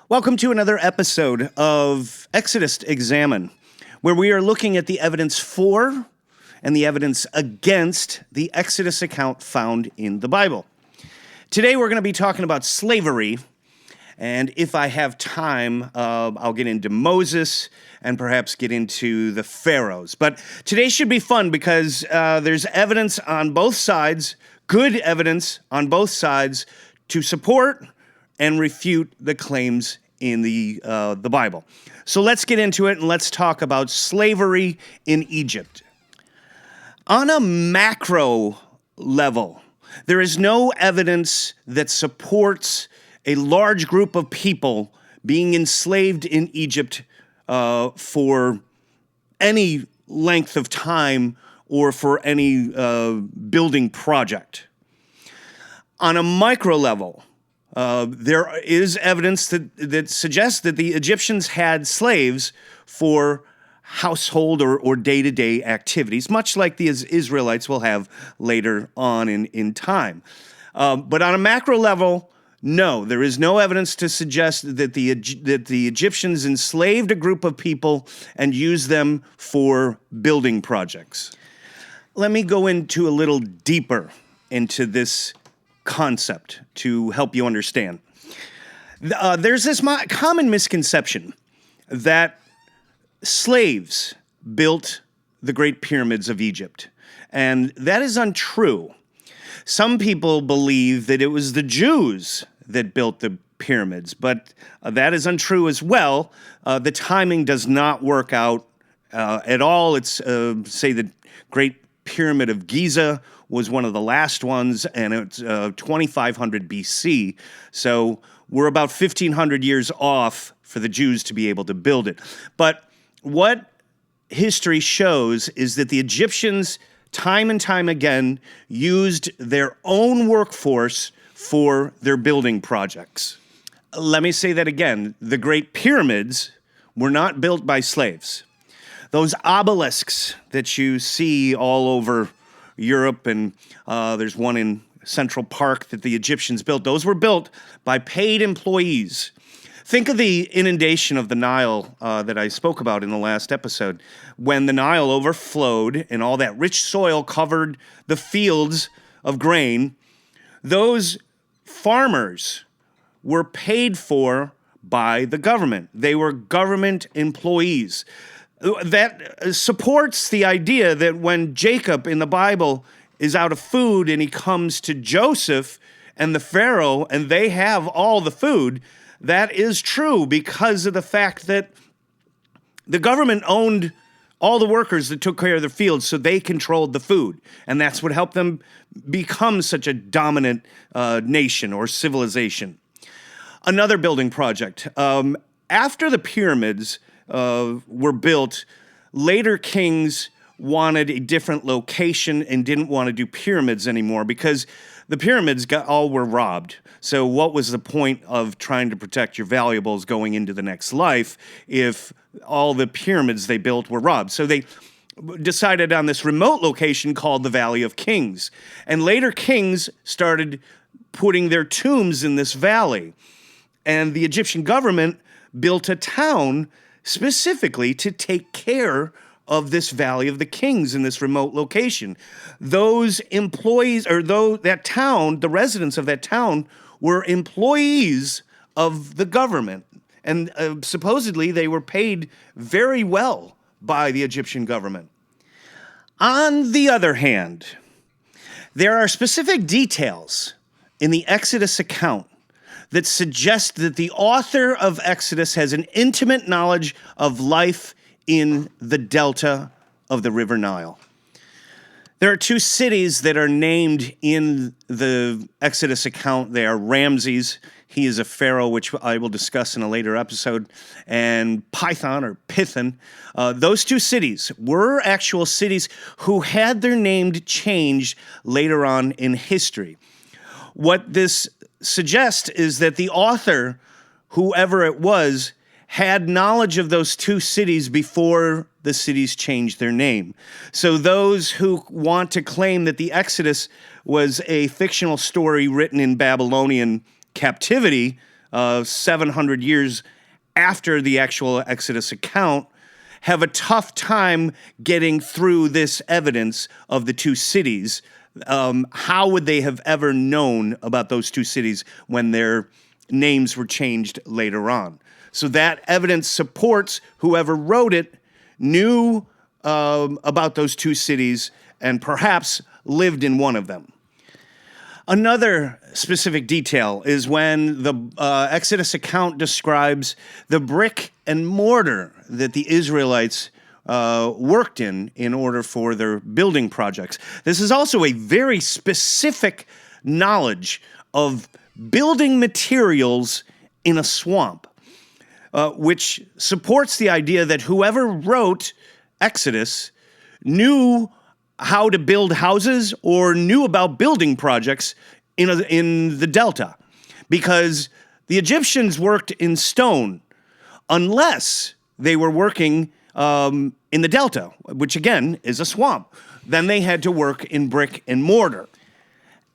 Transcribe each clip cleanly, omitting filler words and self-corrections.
Welcome to another episode of Exodus Examine, where we are looking at the evidence for and the evidence against the Exodus account found in the Bible. Today we're going to be talking about slavery, and if I have time, I'll get into Moses and perhaps get into the pharaohs. But today should be fun because there's evidence on both sides, good evidence on both sides to support and refute the claims in the Bible. So let's get into it and let's talk about slavery in Egypt. On a macro level, there is no evidence that supports a large group of people being enslaved in Egypt for any length of time or for any building project. On a micro level, there is evidence that suggests that the Egyptians had slaves for household or day-to-day activities, much like the Israelites will have later on in time. But on a macro level, no, there is no evidence to suggest that the Egyptians enslaved a group of people and used them for building projects. Let me go into a little deeper into this concept to help you understand. There's this common misconception that slaves built the Great Pyramids of Egypt, and that is untrue. Some people believe that it was the Jews that built the pyramids, but that is untrue as well. The timing does not work out at all. It's, say, the Great Pyramid of Giza was one of the last ones, and it's 2500 BC. So we're about 1500 years off for the Jews to be able to build it. But what history shows is that the Egyptians, time and time again, used their own workforce for their building projects. Let me say that again. The Great Pyramids were not built by slaves. Those obelisks that you see all over Europe, and there's one in Central Park that the Egyptians built. Those were built by paid employees. Think of the inundation of the Nile that I spoke about in the last episode. When the Nile overflowed and all that rich soil covered the fields of grain, those farmers were paid for by the government. They were government employees. That supports the idea that when Jacob in the Bible is out of food and he comes to Joseph and the Pharaoh and they have all the food, that is true because of the fact that the government owned all the workers that took care of their fields, so they controlled the food. And that's what helped them become such a dominant nation or civilization. Another building project. After the pyramids were built, later kings wanted a different location and didn't want to do pyramids anymore because the pyramids all were robbed. So what was the point of trying to protect your valuables going into the next life if all the pyramids they built were robbed? So they decided on this remote location called the Valley of Kings. And later kings started putting their tombs in this valley. And the Egyptian government built a town specifically to take care of this Valley of the Kings in this remote location. Those employees, or that town, the residents of that town, were employees of the government. And supposedly they were paid very well by the Egyptian government. On the other hand, there are specific details in the Exodus account that suggest that the author of Exodus has an intimate knowledge of life in the delta of the River Nile. There are two cities that are named in the Exodus account. They are Ramses. He is a pharaoh, which I will discuss in a later episode, and Python or Pithon. Those two cities were actual cities who had their name changed later on in history. What this suggests is that the author, whoever it was, had knowledge of those two cities before the cities changed their name. So those who want to claim that the Exodus was a fictional story written in Babylonian captivity 700 years after the actual Exodus account, have a tough time getting through this evidence of the two cities. How would they have ever known about those two cities when their names were changed later on? So that evidence supports whoever wrote it knew about those two cities and perhaps lived in one of them. Another specific detail is when the Exodus account describes the brick and mortar that the Israelites worked in order for their building projects. This is also a very specific knowledge of building materials in a swamp, which supports the idea that whoever wrote Exodus knew how to build houses or knew about building projects in the Delta, because the Egyptians worked in stone unless they were working in the Delta, which again is a swamp. Then they had to work in brick and mortar.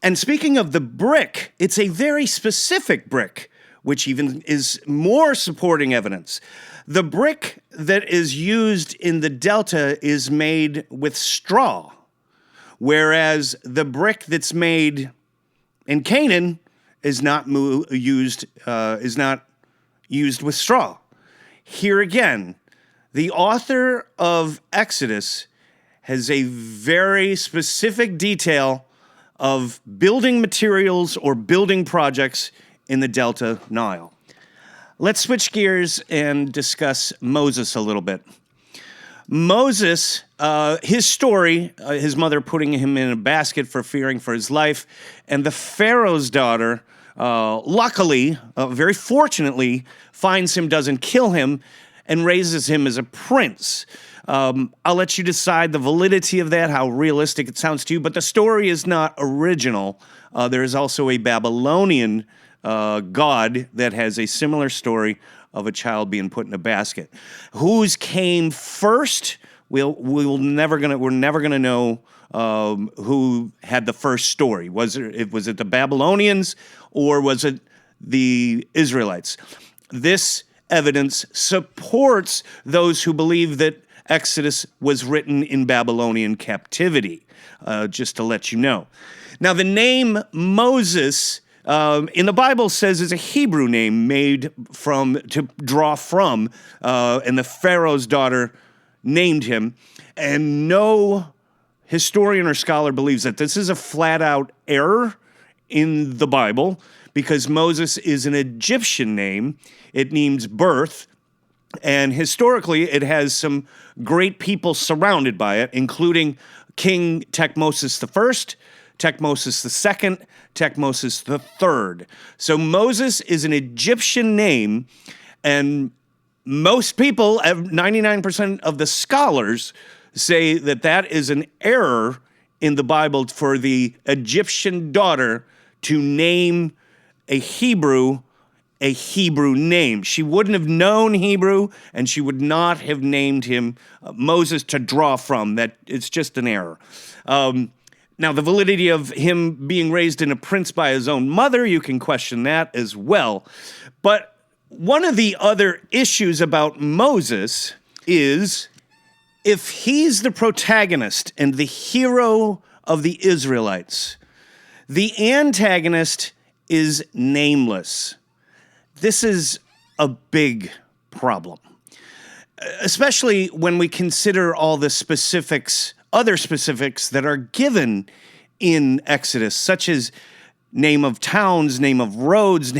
And speaking of the brick, it's a very specific brick, which even is more supporting evidence. The brick that is used in the Delta is made with straw, whereas the brick that's made in Canaan is not used with straw. Here again, the author of Exodus has a very specific detail of building materials or building projects in the Delta Nile. Let's switch gears and discuss Moses a little bit. Moses, his story, his mother putting him in a basket for fearing for his life, and the Pharaoh's daughter, luckily, very fortunately, finds him, doesn't kill him, and raises him as a prince. I'll let you decide the validity of that, how realistic it sounds to you, but the story is not original. There is also a Babylonian god that has a similar story of a child being put in a basket. Whose came first? We're never gonna know who had the first story. Was it the Babylonians or was it the Israelites? This evidence supports those who believe that Exodus was written in Babylonian captivity, just to let you know. Now, the name Moses in the Bible says it's a Hebrew name made to draw from, and the Pharaoh's daughter named him. And no historian or scholar believes that this is a flat-out error in the Bible, because Moses is an Egyptian name. It means birth. And historically, it has some great people surrounded by it, including King Thutmose I, Thutmose II, Thutmose III. So Moses is an Egyptian name, and most people, 99% of the scholars, say that that is an error in the Bible for the Egyptian daughter to name a Hebrew name. She wouldn't have known Hebrew, and she would not have named him Moses to draw from. That it's just an error. Now, the validity of him being raised in a prince by his own mother, you can question that as well. But one of the other issues about Moses is, if he's the protagonist and the hero of the Israelites, the antagonist is nameless. This is a big problem, especially when we consider all the other specifics that are given in Exodus, such as name of towns, name of roads,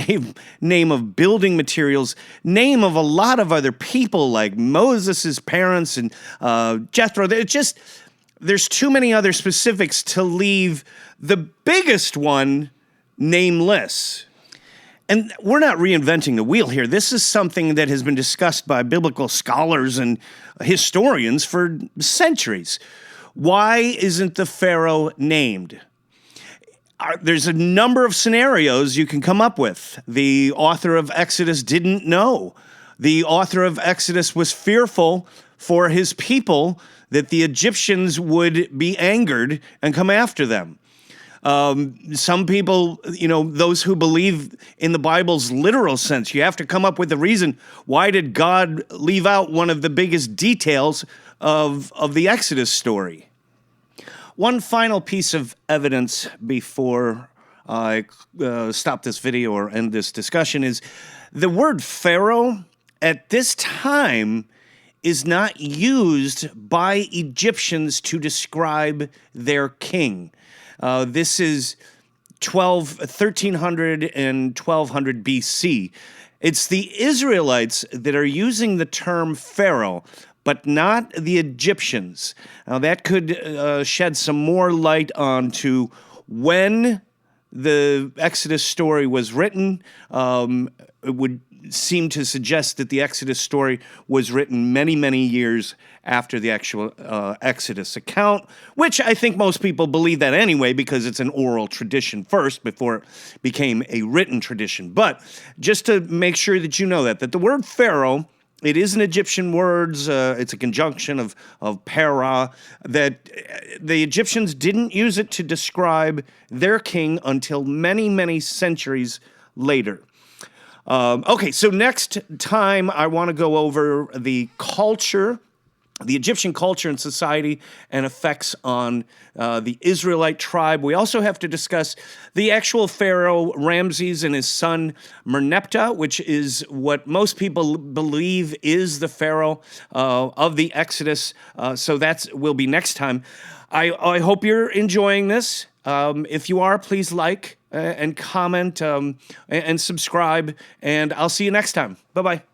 name of building materials, name of a lot of other people like Moses' parents and Jethro. There's too many other specifics to leave the biggest one nameless. And we're not reinventing the wheel here. This is something that has been discussed by biblical scholars and historians for centuries. Why isn't the Pharaoh named? There's a number of scenarios you can come up with. The author of Exodus didn't know. The author of Exodus was fearful for his people that the Egyptians would be angered and come after them. Some people, those who believe in the Bible's literal sense, you have to come up with a reason. Why did God leave out one of the biggest details of the Exodus story? One final piece of evidence before I stop this video or end this discussion is the word Pharaoh at this time is not used by Egyptians to describe their king. This is 1300 and 1200 BC. It's the Israelites that are using the term Pharaoh, but not the Egyptians. Now that could shed some more light onto when the Exodus story was written. It would seem to suggest that the Exodus story was written many, many years after the actual Exodus account, which I think most people believe that anyway because it's an oral tradition first before it became a written tradition. But just to make sure that you know that the word Pharaoh, it is an Egyptian word. It's a conjunction of Pharoah, that the Egyptians didn't use it to describe their king until many, many centuries later. Okay, so next time I want to go over the culture, the Egyptian culture and society and effects on the Israelite tribe. We also have to discuss the actual Pharaoh Ramses and his son Merneptah, which is what most people believe is the Pharaoh of the Exodus. So that will be next time. I hope you're enjoying this. If you are, please like and comment and subscribe, and I'll see you next time. Bye-bye.